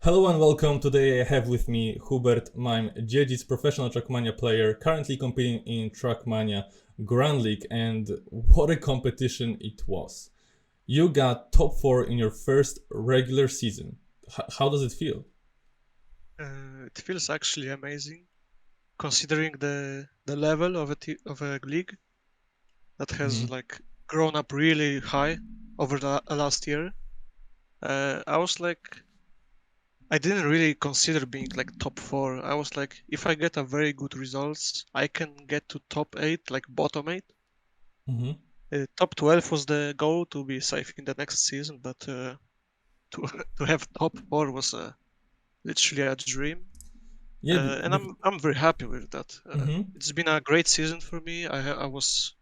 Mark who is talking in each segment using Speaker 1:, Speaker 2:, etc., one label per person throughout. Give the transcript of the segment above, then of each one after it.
Speaker 1: Hello and welcome. Today I have with me Hubert Mime Dziedzic, professional Trackmania player, currently competing in Trackmania Grand League, and what a competition it was. You got top 4 in your first regular season. How does it feel?
Speaker 2: It feels actually amazing, considering the level of a league that has
Speaker 1: Hmm.
Speaker 2: like grown up really high over the last year. I was like, I didn't really consider being like top four. I was like, if I get a very good results, I can get to top eight, like bottom eight.
Speaker 1: Hmm.
Speaker 2: Top 12 was the goal to be safe in the next season, but to to have top four was literally a dream.
Speaker 1: Yeah.
Speaker 2: And I'm very happy with that.
Speaker 1: Hmm.
Speaker 2: It's been a great season for me. I was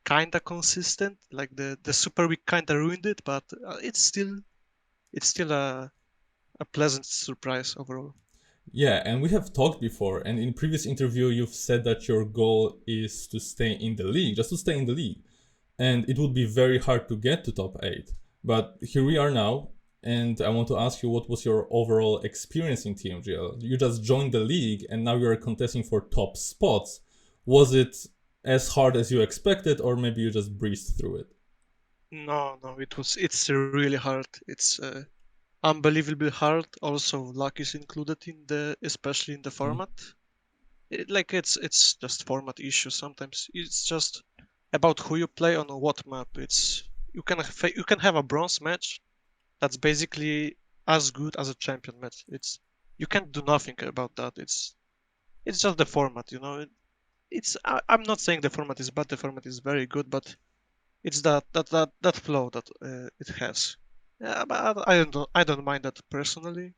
Speaker 2: kinda consistent. Like the Superweek kinda ruined it, but it's still a pleasant surprise overall.
Speaker 1: Yeah, and we have talked before, and in previous interview you've said that your goal is to stay in the league, just to stay in the league. And it would be very hard to get to top 8. But here we are now, and I want to ask you, what was your overall experience in TMGL? You just joined the league and now you're contesting for top spots. Was it as hard as you expected, or maybe you just breezed through it?
Speaker 2: No, it's really hard. It's unbelievably hard. Also, luck is included in especially in the
Speaker 1: Mhm.
Speaker 2: format. It's just format issue sometimes. It's just about who you play on what map. You can have a bronze match that's basically as good as a champion match. You can't do nothing about that. It's just the format, you know. I'm not saying the format is bad. The format is very good, but it's that flow that it has. Yeah, but I don't mind that personally.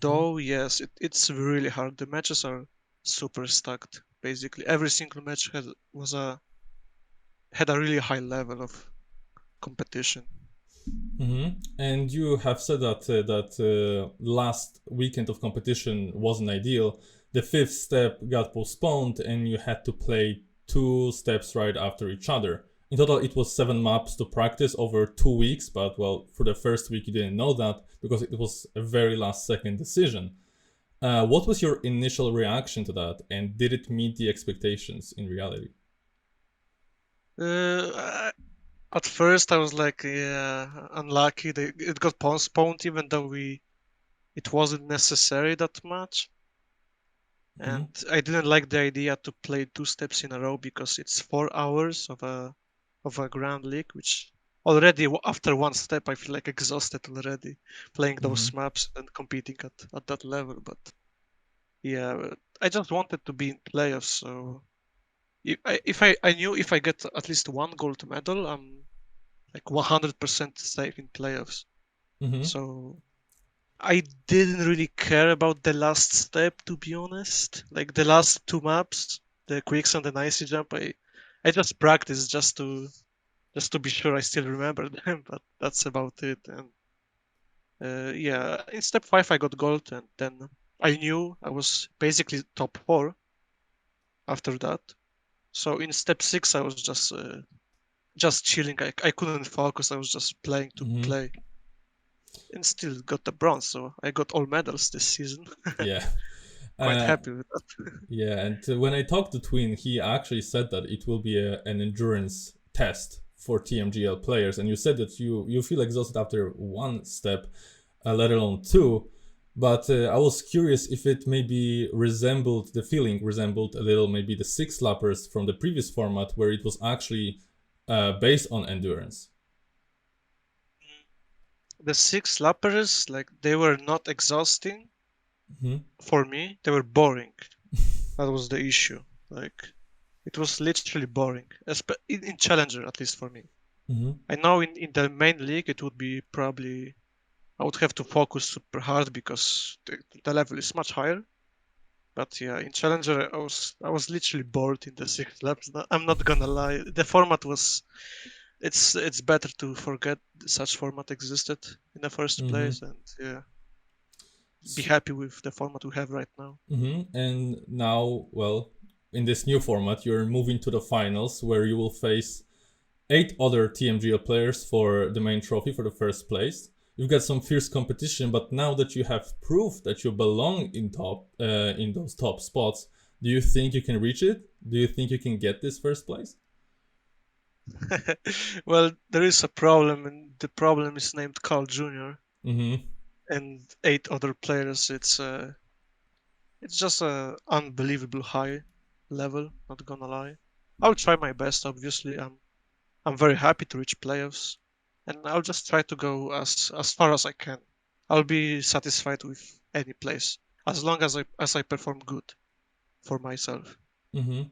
Speaker 1: Mhm.
Speaker 2: Though yes, it's really hard. The matches are super stacked. Basically, every single match had a really high level of competition.
Speaker 1: And you have said that last weekend of competition wasn't ideal. The fifth step got postponed, and you had to play two steps right after each other. In total, it was 7 maps to practice over 2 weeks. But well, for the first week, you didn't know that because it was a very last second decision. What was your initial reaction to that, and did it meet the expectations in reality?
Speaker 2: Uh, at first, I was like, yeah, unlucky. It got postponed, even though it wasn't necessary that much.
Speaker 1: Hmm.
Speaker 2: And I didn't like the idea to play two steps in a row because it's 4 hours of a Grand League, which already after one step I feel like exhausted already playing
Speaker 1: Hmm.
Speaker 2: those maps and competing at that level. But yeah, I just wanted to be in playoffs. So if I knew if I get at least one gold medal, I'm like 100% safe in playoffs.
Speaker 1: Hmm.
Speaker 2: So I didn't really care about the last step, to be honest. Like the last two maps, the quicksand and icy jump, I just practiced just to be sure I still remember them, but that's about it. And yeah, in step five I got gold, and then I knew I was basically top four after that. So in step six I was just chilling. I couldn't focus. I was just playing to
Speaker 1: Hmm.
Speaker 2: play, and still got the bronze. So I got all medals this season.
Speaker 1: Yeah.
Speaker 2: Quite
Speaker 1: Uh,
Speaker 2: happy with that.
Speaker 1: Yeah, and when I talked to Twin, he actually said that it will be an endurance test for TMGL players, and you said that you feel exhausted after one step, let alone two. But I was curious if it maybe resembled a little maybe the six lappers from the previous format, where it was actually based on endurance.
Speaker 2: The six lappers, like they were not exhausting
Speaker 1: Hmm.
Speaker 2: for me. They were boring. That was the issue. Like it was literally boring. In Challenger, at least for me.
Speaker 1: Hmm.
Speaker 2: I know in the main league it would be probably I would have to focus super hard because the level is much higher. But yeah, in Challenger I was literally bored in the six laps. I'm not gonna lie. The format was it's better to forget such format existed in the first
Speaker 1: Hmm.
Speaker 2: place, and yeah, be
Speaker 1: So,
Speaker 2: happy with the format we have right now.
Speaker 1: And now, well, in this new format, you're moving to the finals where you will face 8 other TMGL players for the main trophy for the first place. you've got some fierce competition. But now that you have proof that you belong in those top spots, do you think you can reach it? Do you think you can get this first place?
Speaker 2: Well, there is a problem, and the problem is named Carl Jr.
Speaker 1: Mm-hmm.
Speaker 2: and 8 other players. It's just a unbelievable high level. Not gonna lie. I'll try my best. Obviously, I'm very happy to reach playoffs, and I'll just try to go as far as I can. I'll be satisfied with any place as long as I perform good for myself.
Speaker 1: Mm-hmm.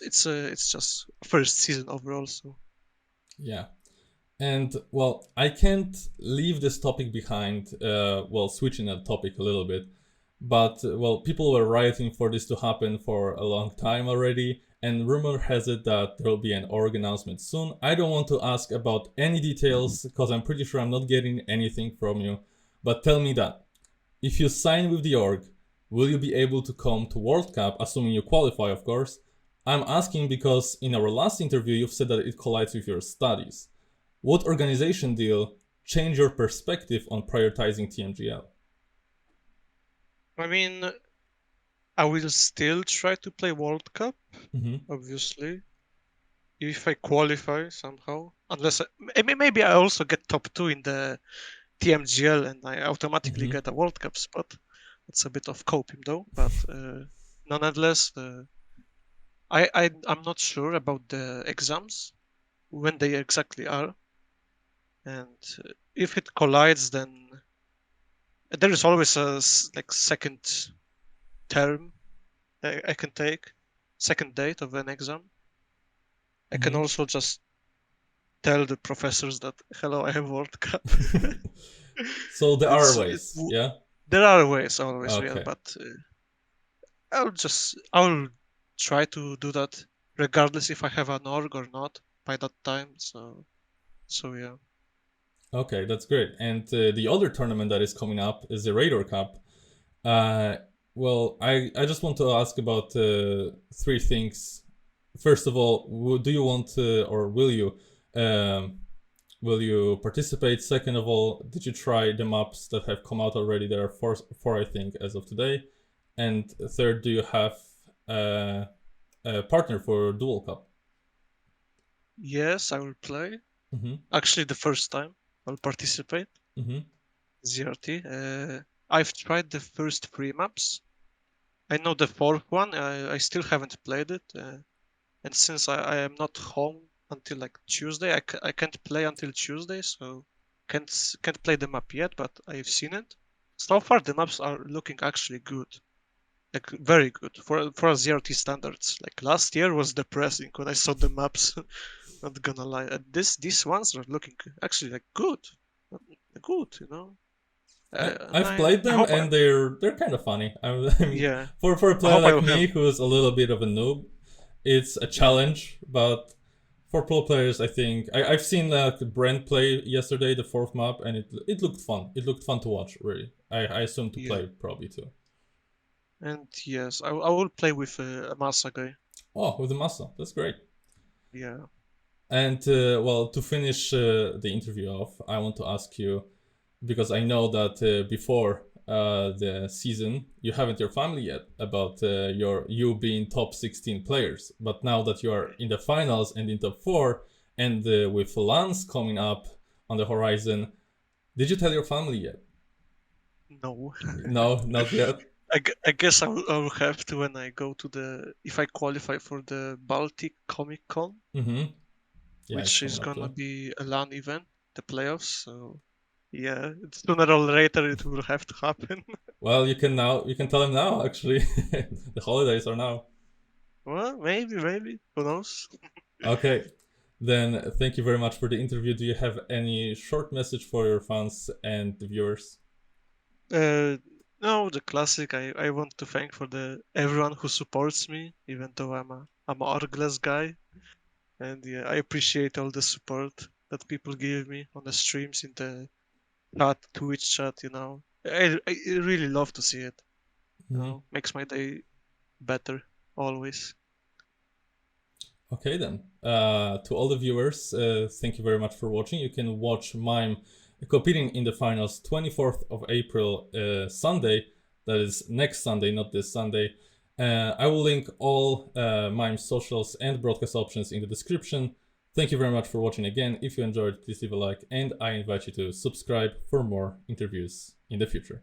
Speaker 2: It's just first season overall, so
Speaker 1: Yeah. And well, I can't leave this topic behind. Well, switching that topic a little bit, but well, people were rioting for this to happen for a long time already, and rumor has it that there will be an org announcement soon. I don't want to ask about any details because I'm pretty sure I'm not getting anything from you. But tell me that if you sign with the org, will you be able to come to World Cup, assuming you qualify, of course? I'm asking because in our last interview, you've said that it collides with your studies. What organization deal changed your perspective on prioritizing TMGL?
Speaker 2: I mean, I will still try to play World Cup,
Speaker 1: Mm-hmm.
Speaker 2: obviously, if I qualify somehow. Unless maybe I also get top two in the TMGL and I automatically
Speaker 1: Mm-hmm.
Speaker 2: get a World Cup spot. It's a bit of coping though, but nonetheless, I'm not sure about the exams when they exactly are, and if it collides, then there is always a like second term I can take, second date of an exam. I can
Speaker 1: Mm-hmm.
Speaker 2: also just tell the professors that hello, I have World Cup.
Speaker 1: So there are
Speaker 2: it's
Speaker 1: ways, yeah?
Speaker 2: there are ways always real,
Speaker 1: Okay.
Speaker 2: but I'll try to do that regardless if I have an org or not by that time. So yeah.
Speaker 1: Okay, that's great. And the other tournament that is coming up is the Zerator Cup. Uh, well, I just want to ask about three things. First of all, do you want to, or um, will you participate? Second of all, did you try the maps that have come out already? There are four I think, as of today. And third, do you have uh, a partner for Dual Cup?
Speaker 2: Yes, I will play.
Speaker 1: Mm-hmm.
Speaker 2: Actually, the first time I'll participate.
Speaker 1: Mm-hmm.
Speaker 2: ZRT. I've tried the first three maps. I know the fourth one. I still haven't played it. And since I am not home until like Tuesday, I can't play until Tuesday, so can't play the map yet. But I've seen it. So far, the maps are looking actually good, like very good for a ZRT standards. Like last year was depressing when I saw the maps. Not gonna lie, these ones are looking actually like good, you know. And
Speaker 1: I've played
Speaker 2: I
Speaker 1: them
Speaker 2: hope
Speaker 1: and they're kind of funny. I mean,
Speaker 2: yeah,
Speaker 1: for a
Speaker 2: I
Speaker 1: player
Speaker 2: hope I
Speaker 1: like
Speaker 2: will have
Speaker 1: me who's a little bit of a noob, it's a
Speaker 2: yeah,
Speaker 1: challenge. But for pro players, I think I've seen Brent play yesterday the fourth map, and it looked fun. It looked fun to watch. Really, I assume to
Speaker 2: yeah.
Speaker 1: play probably too.
Speaker 2: And yes, I will play with a Masa guy.
Speaker 1: Oh, with the muscle, that's great.
Speaker 2: Yeah.
Speaker 1: And well, to finish the interview off, I want to ask you because I know that before the season you haven't your family yet about you being top 16 players, but now that you are in the finals and in top four, and with Lance coming up on the horizon, did you tell your family yet?
Speaker 2: No.
Speaker 1: No, not yet.
Speaker 2: I guess I will have to when I go to the if I qualify for the Baltic Comic Con,
Speaker 1: Mm-hmm. Yeah, it's
Speaker 2: which
Speaker 1: coming
Speaker 2: is
Speaker 1: up
Speaker 2: gonna
Speaker 1: too.
Speaker 2: be a LAN event, the playoffs. So yeah, sooner or later it will have to happen.
Speaker 1: Well, you can tell him now. Actually, the holidays are now.
Speaker 2: Well, maybe. Who knows?
Speaker 1: Okay, then thank you very much for the interview. Do you have any short message for your fans and the viewers?
Speaker 2: Uh, no, the classic. I want to thank for the everyone who supports me, even though I'm a orgless guy. And yeah, I appreciate all the support that people give me on the streams in the chat, Twitch chat. I really love to see it.
Speaker 1: Mhm.
Speaker 2: Makes my day better always.
Speaker 1: Okay then. To all the viewers, thank you very much for watching. You can watch Mime competing in the finals 24th of April, Sunday. That is next Sunday, not this Sunday. I will link all Mime's socials and broadcast options in the description. Thank you very much for watching again. If you enjoyed, please leave a like, and I invite you to subscribe for more interviews in the future.